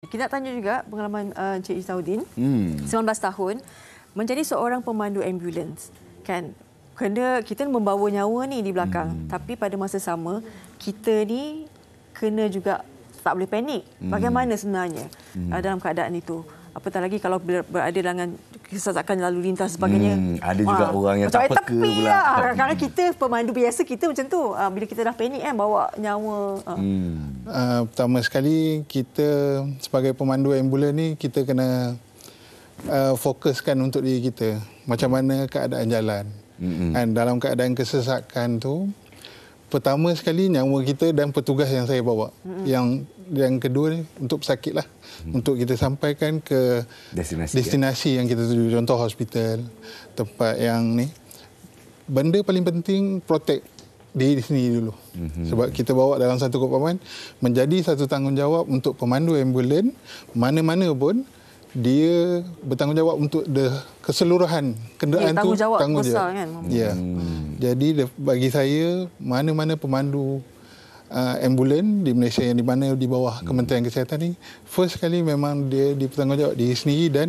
Kita nak tanya juga pengalaman Encik Izzauddin, 19 tahun, menjadi seorang pemandu ambulans. Kan? Kena kita membawa nyawa ni di belakang, tapi pada masa sama kita ni kena juga tak boleh panik. Bagaimana sebenarnya dalam keadaan itu? Apatah lagi kalau berada dengan kesesakan lalu lintas sebagainya. Ada juga orang yang tak peka pula. Kadang-kadang kita pemandu biasa kita macam tu. Bila kita dah panik bawa nyawa. Pertama sekali kita sebagai pemandu ambulan ni kita kena fokuskan untuk diri kita. Macam mana keadaan jalan. Dan dalam keadaan kesesakan tu, pertama sekali nyawa kita dan petugas yang saya bawa. Yang kedua ni untuk pesakit lah. Untuk kita sampaikan ke destinasi yang kita tuju. Contoh hospital, tempat yang ni. Benda paling penting protect diri sendiri dulu. Sebab kita bawa dalam satu kopaman menjadi satu tanggungjawab untuk pemandu ambulan mana-mana pun dia bertanggungjawab untuk keseluruhan kenderaan tu tanggungjawab besar kan. Ya. Jadi bagi saya mana-mana pemandu ambulan di Malaysia yang di mana di bawah Kementerian Kesihatan ni, first sekali memang dia bertanggungjawab diri sendiri dan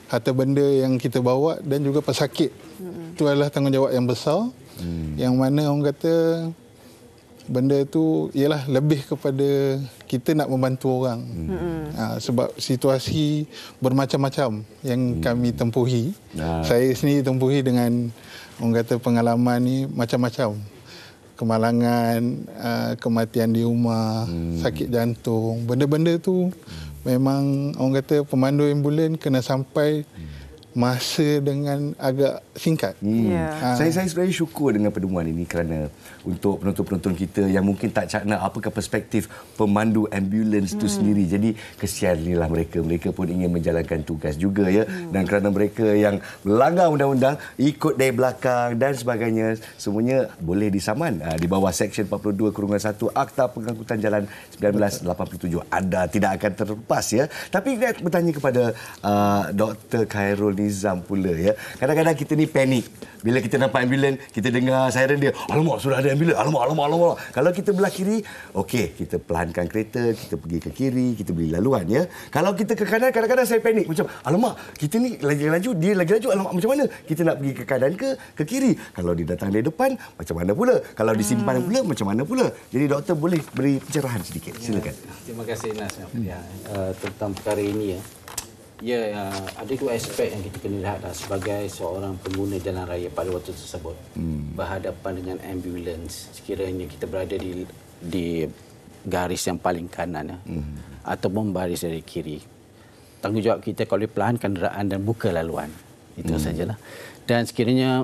harta benda yang kita bawa dan juga pesakit. Itu adalah tanggungjawab yang besar yang mana orang kata benda tu ialah lebih kepada kita nak membantu orang. Sebab situasi bermacam-macam yang kami tempuhi. Saya sendiri tempuhi dengan orang kata pengalaman ni macam-macam. Kemalangan, kematian di rumah, sakit jantung. Benda-benda tu memang orang kata pemandu ambulan kena sampai masa dengan agak singkat. Saya sebenarnya syukur dengan pertemuan ini kerana untuk penonton-penonton kita yang mungkin tak cakna apakah perspektif pemandu ambulans itu sendiri. Jadi kesianilah mereka. Mereka pun ingin menjalankan tugas juga ya. Dan kerana mereka yang melanggar undang-undang, ikut dari belakang dan sebagainya, semuanya boleh disaman di bawah Seksyen 42/1 Akta Pengangkutan Jalan 1987. Anda tidak akan terlepas ya. Tapi saya bertanya kepada Dr. Khairul Nizam pula ya. Kadang-kadang kita ni panik. Bila kita nampak ambulan, kita dengar siren dia, alamak sudah ada ambulan, alamak. Kalau kita belah kiri, okey, kita pelankan kereta, kita pergi ke kiri, kita beri laluan ya. Kalau kita ke kanan, kadang-kadang saya panik macam, alamak, kita ni lagi laju, dia lagi laju, alamak macam mana? Kita nak pergi ke kanan ke kiri? Kalau dia datang dari depan, macam mana pula? Kalau disimpan pula, macam mana pula? Jadi doktor boleh beri pencerahan sedikit. Silakan. Terima kasih Nas tentang perkara ini ya. Ya, ada dua aspek yang kita kena lihat sebagai seorang pengguna jalan raya pada waktu tersebut. Berhadapan dengan ambulans, sekiranya kita berada di garis yang paling kanan ataupun baris dari kiri. Tanggungjawab kita kalau perlahan kenderaan dan buka laluan. Itu sajalah. Dan sekiranya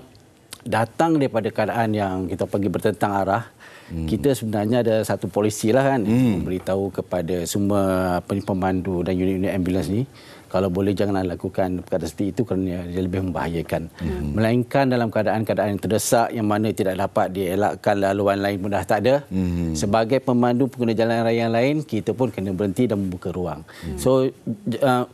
datang daripada keadaan yang kita pergi bertentang arah, kita sebenarnya ada satu polisi lah kan, memberitahu kepada semua pemandu dan unit-unit ambulans ni, kalau boleh janganlah lakukan perkara seperti itu kerana dia lebih membahayakan. Melainkan dalam keadaan-keadaan yang terdesak yang mana tidak dapat dielakkan laluan lain pun dah tak ada. Sebagai pemandu pengguna jalan raya yang lain, kita pun kena berhenti dan membuka ruang. So,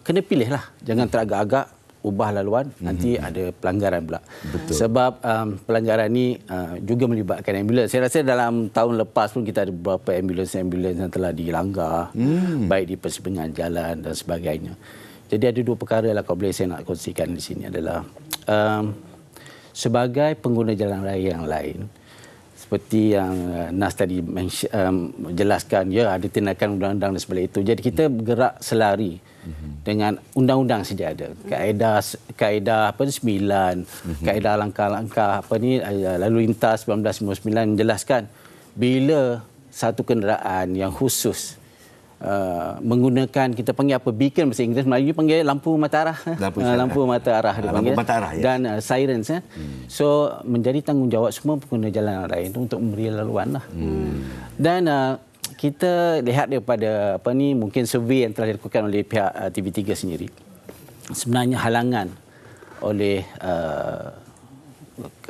kena pilihlah. Jangan teragak-agak ubah laluan, nanti ada pelanggaran pula. Betul. Sebab pelanggaran ni juga melibatkan ambulans. Saya rasa dalam tahun lepas pun kita ada beberapa ambulans yang telah dilanggar, baik di persimpangan jalan dan sebagainya. Jadi ada dua perkara lah kalau boleh saya nak kongsikan di sini adalah sebagai pengguna jalan raya yang lain, seperti yang Nas tadi jelaskan, ya ada tindakan undang-undang dan sebagainya itu. Jadi kita bergerak selari dengan undang-undang saja ada. Kaedah 9, kaedah langkah-langkah lalu lintas 1999 menjelaskan bila satu kenderaan yang khusus menggunakan, kita panggil apa, beacon bahasa Inggeris, Melayu panggil lampu mata arah. Lampu mata arah dipanggil. Lampu mata arah, ya. Dan sirens. So menjadi tanggungjawab semua pengguna jalan raya itu untuk memberi laluan lah. Dan kita lihat daripada mungkin survey yang telah dilakukan oleh pihak TV3 sendiri. Sebenarnya halangan oleh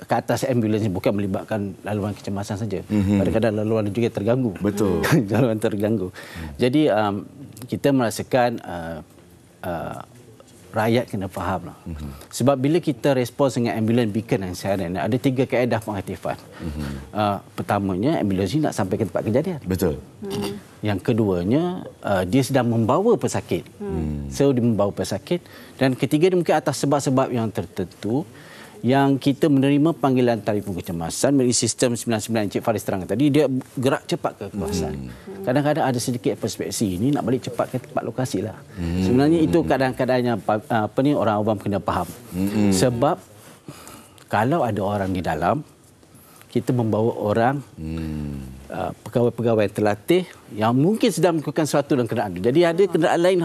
ke atas ambulans ini bukan melibatkan laluan kecemasan saja. Kadang-kadang laluan juga terganggu. Betul. Laluan terganggu. Jadi kita merasakan rakyat kena faham lah. Sebab bila kita respons dengan ambulans, beacon dan siren, ada 3 kaedah pengaktifan. Pertamanya, ambulans ini nak sampai ke tempat kejadian. Betul. Yang keduanya, dia sedang membawa pesakit. So, dia membawa pesakit. Dan ketiga, dia mungkin atas sebab-sebab yang tertentu yang kita menerima panggilan telefon kecemasan melalui sistem 99 Encik Faris terangkan tadi, dia gerak cepat ke kawasan. Kadang-kadang ada sedikit perspeksi ini nak balik cepat ke tempat lokasi lah. Sebenarnya itu kadang-kadang yang orang awam kena faham. Sebab kalau ada orang di dalam, kita membawa orang pegawai-pegawai terlatih yang mungkin sedang melakukan sesuatu dalam kenderaan. Jadi ada kenderaan lain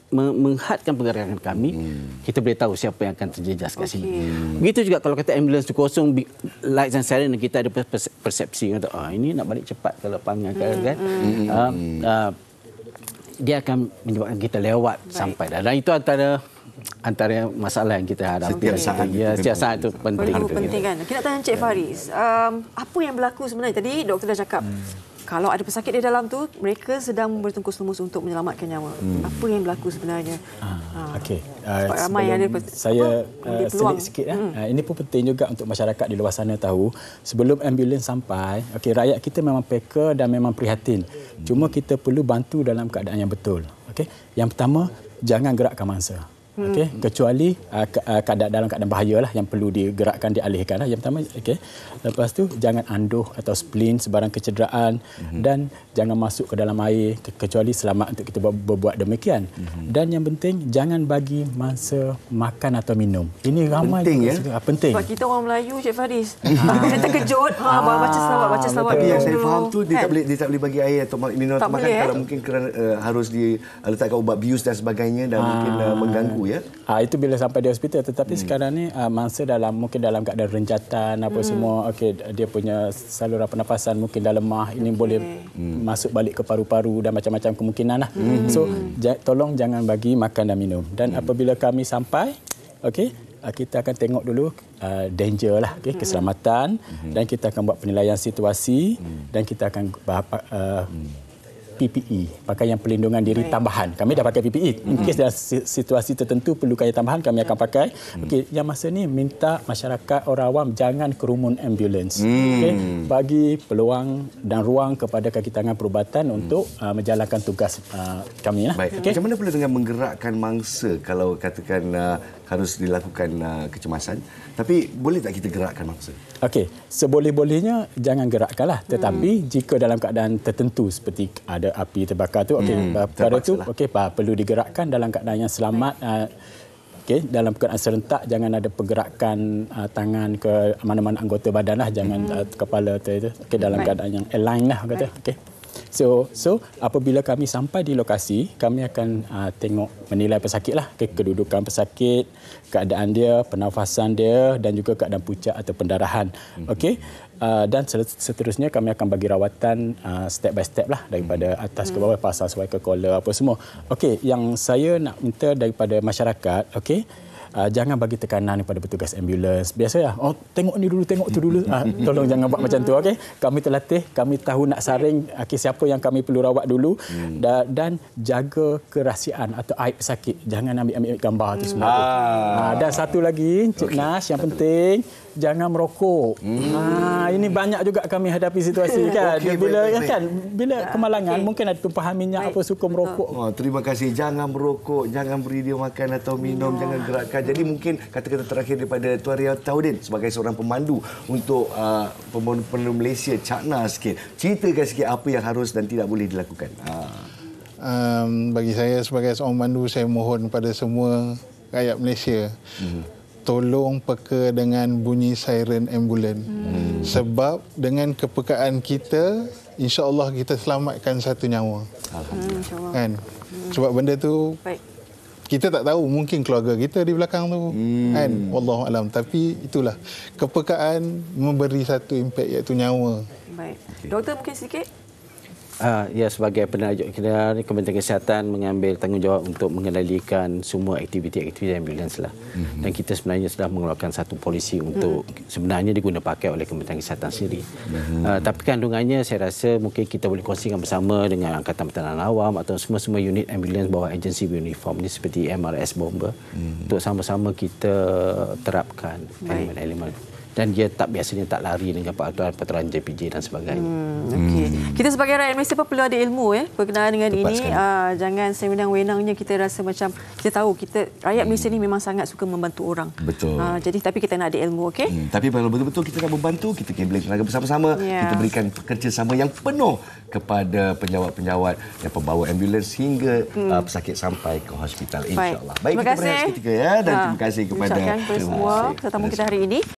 menghadkan pergerakan kami, kita boleh tahu siapa yang akan terjejas kat sini. Begitu juga kalau kata ambulans tu kosong, lights and siren, kita ada persepsi kata ini nak balik cepat ke lapangan kan. Dia akan menyebabkan kita lewat sampai dah. Dan itu antara masalah yang kita hadapi. Setiap saat itu penting. Penting kan. Kita nak tanya Encik Faris, apa yang berlaku sebenarnya? Tadi doktor dah cakap, kalau ada pesakit di dalam tu, mereka sedang bertungkus lumus untuk menyelamatkan nyawa. Apa yang berlaku sebenarnya? Okey. Ramai ada saya selit sikit. Ini pun penting juga untuk masyarakat di luar sana tahu. Sebelum ambulans sampai, rakyat kita memang peka dan memang prihatin. Cuma kita perlu bantu dalam keadaan yang betul. Yang pertama, jangan gerakkan mangsa. Kecuali dalam keadaan bahaya lah yang perlu digerakkan, dialihkan lah. Yang pertama, lepas tu jangan anduh atau splin sebarang kecederaan dan jangan masuk ke dalam air kecuali selamat untuk kita berbuat demikian. Dan yang penting, jangan bagi mangsa makan atau minum. Ini ramai penting, penting. Sebab kita orang Melayu, Cik Faris, kita terkejut, baca selawat. Tapi yang saya faham tu dia tak boleh bagi air atau minum atau makan kalau mungkin kerana harus diletakkan ubat bius dan sebagainya dan mungkin mengganggu. Itu bila sampai di hospital. Tetapi sekarang ni mangsa mungkin dalam keadaan renjatan apa semua, dia punya saluran pernafasan mungkin dah lemah, ini boleh masuk balik ke paru-paru dan macam-macam kemungkinan lah. So tolong jangan bagi makan dan minum. Dan apabila kami sampai, kita akan tengok dulu danger lah, keselamatan, dan kita akan buat penilaian situasi dan kita akan PPE, pakaian pelindungan diri tambahan. Kami dah pakai PPE. In case dalam situasi tertentu perlu pakaian tambahan, kami akan pakai. Yang masa ni minta masyarakat orang awam jangan kerumun ambulans. Bagi peluang dan ruang kepada kaki tangan perubatan untuk menjalankan tugas kami. Baik. Macam mana pula dengan menggerakkan mangsa kalau katakan harus dilakukan kecemasan, tapi boleh tak kita gerakkan mangsa? Seboleh-bolehnya jangan gerakkanlah. Tetapi jika dalam keadaan tertentu seperti ada api terbakar tu, pada tu perlu digerakkan dalam keadaan yang selamat. Dalam keadaan serentak, jangan ada pergerakan tangan ke mana-mana anggota badan lah, jangan kepala tu dalam keadaan yang align lah kata. So apabila kami sampai di lokasi, kami akan tengok, menilai pesakit lah, kedudukan pesakit, keadaan dia, pernafasan dia dan juga keadaan puncak atau pendarahan. Dan seterusnya kami akan bagi rawatan step by step lah, daripada atas ke bawah, pasang sesuai ke collar apa semua. Yang saya nak minta daripada masyarakat, jangan bagi tekanan kepada petugas ambulans. Biasanya, tengok ni dulu, tengok tu dulu. Tolong jangan buat macam tu. Kami terlatih, kami tahu nak saring siapa yang kami perlu rawat dulu. Dan jaga kerahsiaan atau aib pesakit. Jangan ambil gambar tu semua. Dan satu lagi, Cik Nas, yang penting, jangan merokok. Ini banyak juga kami hadapi situasi kan. Bila kemalangan, mungkin ada tumpahan minyak apa suka merokok. Terima kasih. Jangan merokok, jangan beri dia makan atau minum, jangan gerakkan. Jadi mungkin kata-kata terakhir daripada Tuan Riyaudin sebagai seorang pemandu untuk pemandu Malaysia, Cakna sikit. Ceritakan sikit apa yang harus dan tidak boleh dilakukan. Bagi saya sebagai seorang pemandu, saya mohon pada semua rakyat Malaysia, tolong peka dengan bunyi siren ambulan. Sebab dengan kepekaan kita, insya-Allah kita selamatkan satu nyawa. Kan? Sebab benda tu kita tak tahu, mungkin keluarga kita di belakang tu, kan? Wallahu alam. Tapi itulah, kepekaan memberi satu impak, iaitu nyawa. Doktor mungkin sikit. Ya, sebagai penerajut kita, Kementerian Kesihatan mengambil tanggungjawab untuk mengendalikan semua aktiviti-aktiviti ambulans lah. Dan kita sebenarnya sudah mengeluarkan satu polisi untuk sebenarnya diguna pakai oleh Kementerian Kesihatan sendiri. Tapi kandungannya saya rasa mungkin kita boleh kongsikan bersama dengan Angkatan Pertahanan Awam atau semua unit ambulans bawah agensi uniform ni seperti MRS Bomber untuk sama-sama kita terapkan elemen-elemen. Dan dia biasanya tak lari dengan peraturan JPJ dan sebagainya. Okey. Kita sebagai rakyat Malaysia pun perlu ada ilmu berkenaan dengan Tepat ini. Jangan sewenang-wenangnya kita rasa macam kita tahu rakyat Malaysia ni memang sangat suka membantu orang. Betul. Jadi tapi kita nak ada ilmu, okey? Tapi kalau betul-betul kita nak membantu, kita gabung tenaga bersama-sama, kita berikan kerjasama yang penuh kepada penjawat-penjawat dan pembawa ambulans hingga pesakit sampai ke hospital, insya-Allah. Baik, kita berehat seketika dan terima kasih kepada semua tetamu kita hari ini.